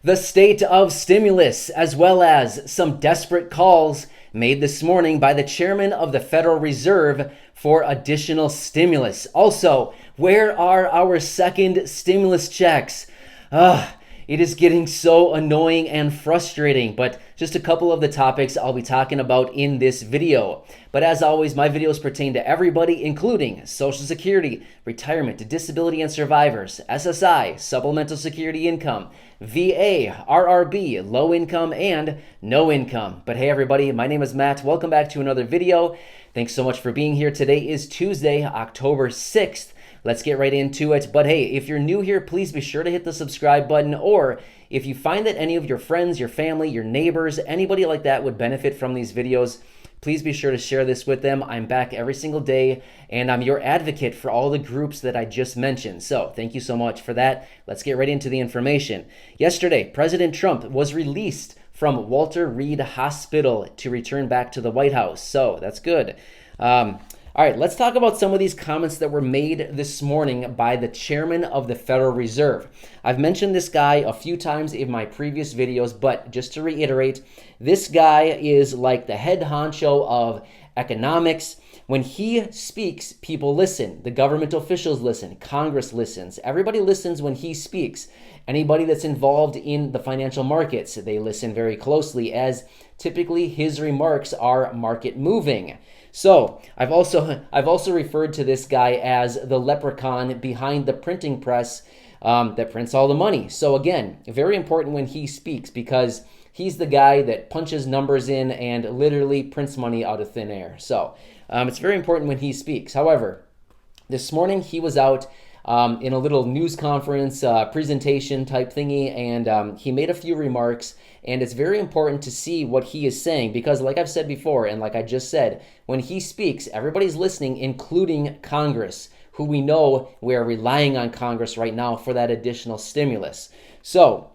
The state of stimulus, as well as some desperate calls made this morning by the chairman of the Federal Reserve for additional stimulus. Also, where are our second stimulus checks? It is getting so annoying and frustrating, but just a couple of the topics I'll be talking about in this video. But as always, my videos pertain to everybody, including Social Security, retirement, disability and survivors, SSI, supplemental security income, VA, RRB, low income, and no income. But hey everybody, my name is Matt. Welcome back to another video. Thanks so much for being here. Today is Tuesday, October 6th. Let's get right into it. But hey, if you're new here, please be sure to hit the subscribe button, or if you find that any of your friends, your family, your neighbors, anybody like that would benefit from these videos, please be sure to share this with them. I'm back every single day, and I'm your advocate for all the groups that I just mentioned. So thank you so much for that. Let's get right into the information. Yesterday, President Trump was released from Walter Reed Hospital to return back to the White House. So that's good. All right, let's talk about some of these comments that were made this morning by the chairman of the Federal Reserve. I've mentioned this guy a few times in my previous videos, but just to reiterate, this guy is like the head honcho of economics. When he speaks, people listen. The government officials listen. Congress listens. Everybody listens when he speaks. Anybody that's involved in the financial markets, they listen very closely, as typically his remarks are market moving. So I've also referred to this guy as the leprechaun behind the printing press that prints all the money. So again, very important when he speaks, because he's the guy that punches numbers in and literally prints money out of thin air. So it's very important when he speaks. However, this morning he was out in a little news conference presentation type thingy, and he made a few remarks, and it's very important to see what he is saying, because like I've said before, and like I just said, when he speaks, everybody's listening, including Congress, who we know we are relying on Congress right now for that additional stimulus. So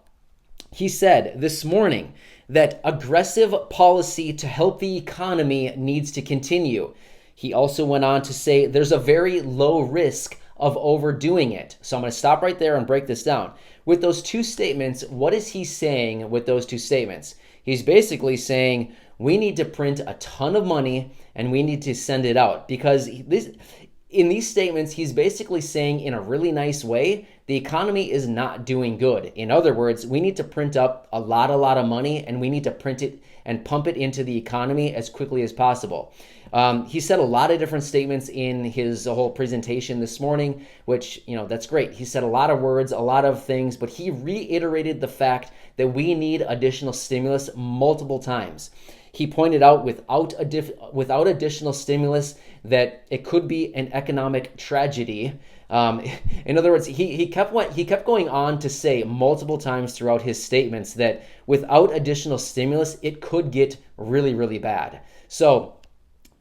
he said this morning that aggressive policy to help the economy needs to continue. He also went on to say there's a very low risk of overdoing it. So I'm going to stop right there and break this down. With those two statements, what is he saying with those two statements? He's basically saying we need to print a ton of money and we need to send it out, because in these statements, he's basically saying in a really nice way, the economy is not doing good. In other words, we need to print up a lot of money, and we need to print it and pump it into the economy as quickly as possible. He said a lot of different statements in his whole presentation this morning, which, that's great. He said a lot of words, a lot of things, but he reiterated the fact that we need additional stimulus multiple times. He pointed out without additional stimulus that it could be an economic tragedy. In other words, he kept going on to say multiple times throughout his statements that without additional stimulus, it could get really, really bad. So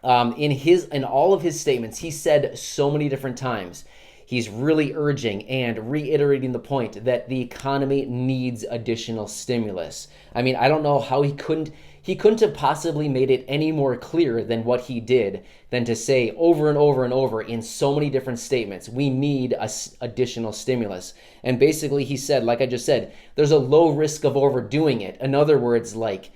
in all of his statements, he said so many different times, he's really urging and reiterating the point that the economy needs additional stimulus. I mean, I don't know how he couldn't have possibly made it any more clear than what he did, than to say over and over and over in so many different statements, we need additional stimulus. And basically he said, like I just said, there's a low risk of overdoing it. In other words, like,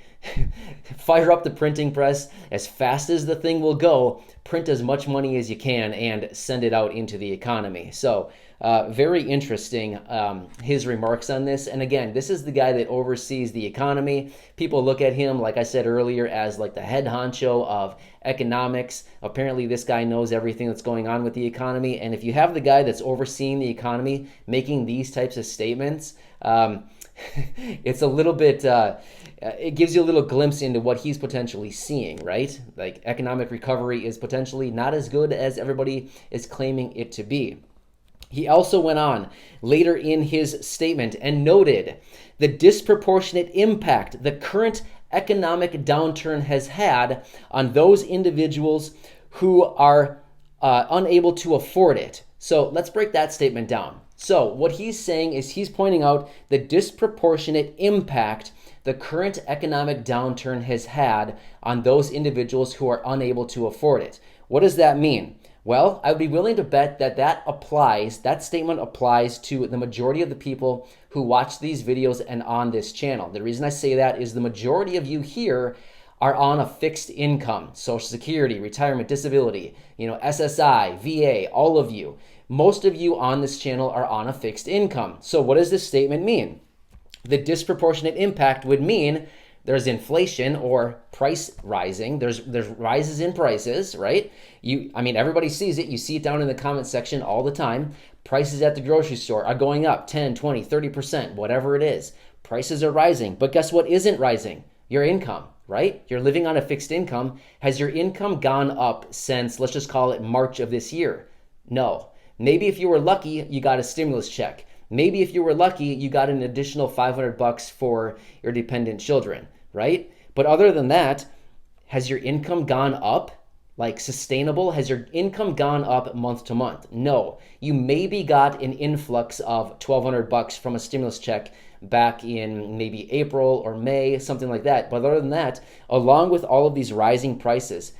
fire up the printing press as fast as the thing will go, print as much money as you can, and send it out into the economy. So very interesting, his remarks on this. And again, this is the guy that oversees the economy. People look at him, like I said earlier, as like the head honcho of economics. Apparently this guy knows everything that's going on with the economy. And if you have the guy that's overseeing the economy making these types of statements, it's a little bit, it gives you a little glimpse into what he's potentially seeing, right? Like, economic recovery is potentially not as good as everybody is claiming it to be. He also went on later in his statement and noted the disproportionate impact the current economic downturn has had on those individuals who are unable to afford it. So let's break that statement down. So what he's saying is he's pointing out the disproportionate impact the current economic downturn has had on those individuals who are unable to afford it. What does that mean? Well, I would be willing to bet that that statement applies to the majority of the people who watch these videos and on this channel. The reason I say that is the majority of you here are on a fixed income, Social Security, retirement, disability, SSI, VA, all of you. Most of you on this channel are on a fixed income. So what does this statement mean? The disproportionate impact would mean there's inflation or price rising. There's rises in prices, right? Everybody sees it. You see it down in the comment section all the time. Prices at the grocery store are going up 10, 20, 30%, whatever it is. Prices are rising. But guess what isn't rising? Your income, right? You're living on a fixed income. Has your income gone up since, let's just call it March of this year? No. Maybe if you were lucky, you got a stimulus check. Maybe if you were lucky, you got an additional $500 for your dependent children, right? But other than that, has your income gone up? Like sustainable? Has your income gone up month to month? No. You maybe got an influx of $1,200 from a stimulus check back in maybe April or May, something like that. But other than that, along with all of these rising prices,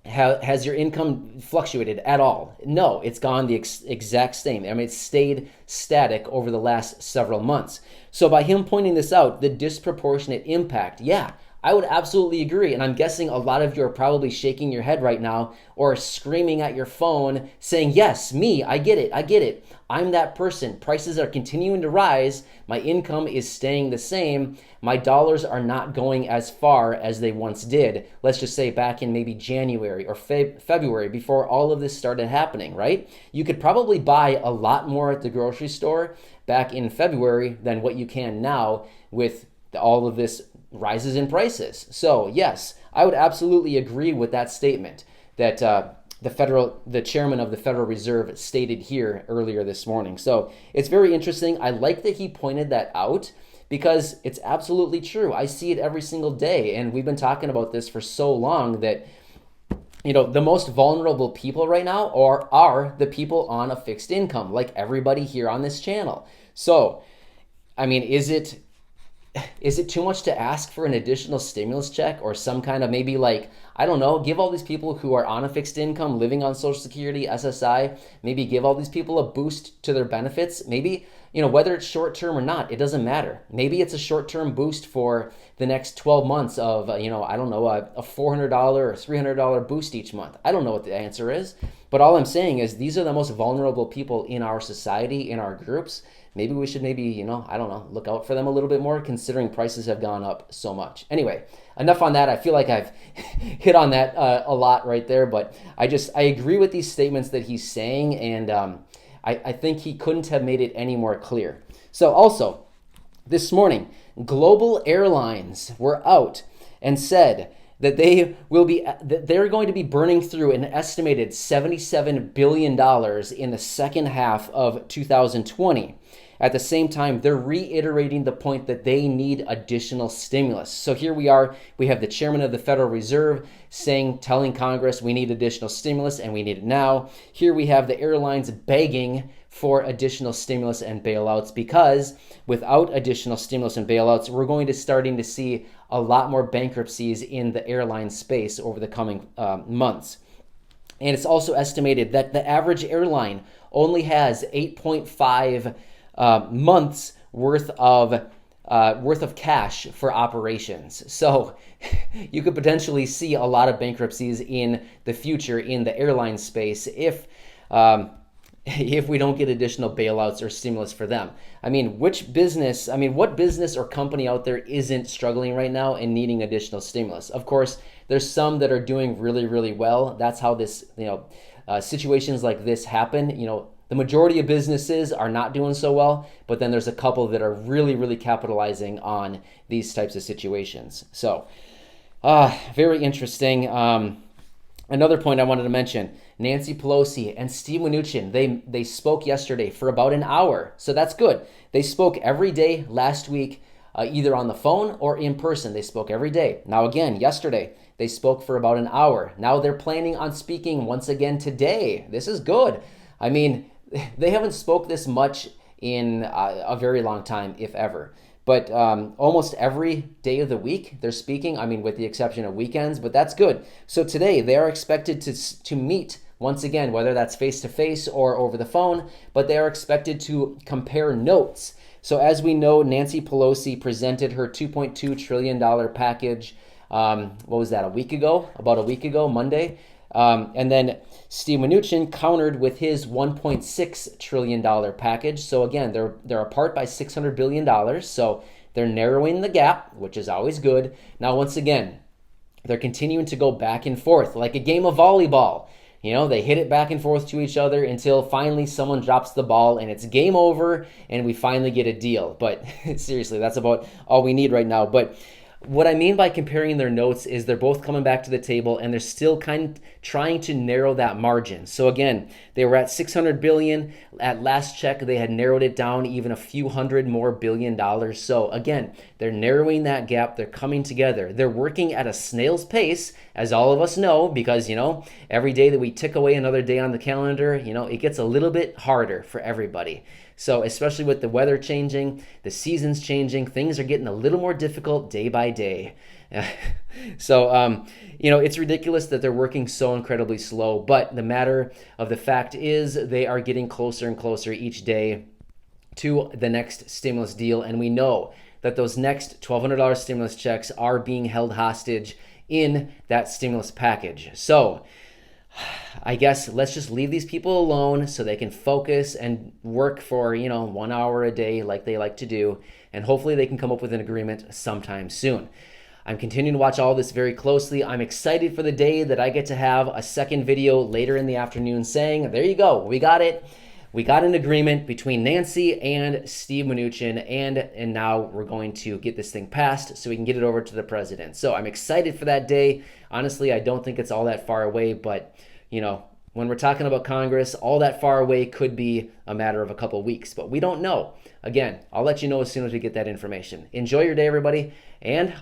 has your income fluctuated at all? No, it's gone the exact same. It's stayed static over the last several months. So by him pointing this out, the disproportionate impact, yeah, I would absolutely agree. And I'm guessing a lot of you are probably shaking your head right now or screaming at your phone saying, yes, me, I get it. I'm that person. Prices are continuing to rise. My income is staying the same. My dollars are not going as far as they once did. Let's just say back in maybe January or February before all of this started happening, right? You could probably buy a lot more at the grocery store back in February than what you can now with all of this rises in prices. So yes, I would absolutely agree with that statement that the chairman of the Federal Reserve stated here earlier this morning. So it's very interesting. I like that he pointed that out because it's absolutely true. I see it every single day, and we've been talking about this for so long that the most vulnerable people right now are the people on a fixed income, like everybody here on this channel. So, is it too much to ask for an additional stimulus check or some kind of maybe give all these people who are on a fixed income living on Social Security, SSI, maybe give all these people a boost to their benefits? Maybe, whether it's short term or not, it doesn't matter. Maybe it's a short term boost for the next 12 months of, a $400 or $300 boost each month. I don't know what the answer is, but all I'm saying is these are the most vulnerable people in our society, in our groups. Maybe we should look out for them a little bit more considering prices have gone up so much. Anyway, enough on that. I feel like I've hit on that a lot right there, but I agree with these statements that he's saying, and I think he couldn't have made it any more clear. So also, this morning, global airlines were out and said that they're going to be burning through an estimated $77 billion in the second half of 2020. At the same time, they're reiterating the point that they need additional stimulus. So here we have the chairman of the Federal Reserve telling Congress we need additional stimulus and we need it now. Here we have the airlines begging for additional stimulus and bailouts because without additional stimulus and bailouts, we're going to starting to see a lot more bankruptcies in the airline space over the coming months. And it's also estimated that the average airline only has 8.5 months worth of cash for operations. So you could potentially see a lot of bankruptcies in the future in the airline space if we don't get additional bailouts or stimulus for them. What business or company out there isn't struggling right now and needing additional stimulus? Of course, there's some that are doing really, really well. That's how this, situations like this happen. The majority of businesses are not doing so well, but then there's a couple that are really, really capitalizing on these types of situations. So, very interesting. Another point I wanted to mention, Nancy Pelosi and Steve Mnuchin, they spoke yesterday for about an hour. So that's good. They spoke every day last week, either on the phone or in person. They spoke every day. Now again, yesterday, they spoke for about an hour. Now they're planning on speaking once again today. This is good. They haven't spoke this much in a very long time, if ever. But almost every day of the week they're speaking, with the exception of weekends, but that's good. So today they are expected to meet once again, whether that's face-to-face or over the phone, but they are expected to compare notes. So as we know, Nancy Pelosi presented her $2.2 trillion package, what was that, about a week ago, Monday? And then Steve Mnuchin countered with his $1.6 trillion package. So again, they're apart by $600 billion. So they're narrowing the gap, which is always good. Now, once again, they're continuing to go back and forth like a game of volleyball. You know, they hit it back and forth to each other until finally someone drops the ball and it's game over and we finally get a deal. But seriously, that's about all we need right now. But what I mean by comparing their notes is they're both coming back to the table and they're still kind of trying to narrow that margin. So again, they were at 600 billion. At last check, they had narrowed it down even a few hundred more billion dollars. So again, they're narrowing that gap. They're coming together. They're working at a snail's pace, as all of us know, because, you know, every day that we tick away another day on the calendar, you know, it gets a little bit harder for everybody. So especially with the weather changing, the seasons changing, things are getting a little more difficult day by day. So, you know, it's ridiculous that they're working so incredibly slow. But the matter of the fact is they are getting closer and closer each day to the next stimulus deal. And we know that those next $1,200 stimulus checks are being held hostage in that stimulus package. So I guess let's just leave these people alone so they can focus and work for, you know, 1 hour a day like they like to do. And hopefully they can come up with an agreement sometime soon. I'm continuing to watch all this very closely. I'm excited for the day that I get to have a second video later in the afternoon saying, there you go, we got it. We got an agreement between Nancy and Steve Mnuchin, and now we're going to get this thing passed so we can get it over to the president. So I'm excited for that day. Honestly, I don't think it's all that far away, but, you know, when we're talking about Congress, all that far away could be a matter of a couple of weeks, but we don't know. Again, I'll let you know as soon as we get that information. Enjoy your day, everybody, and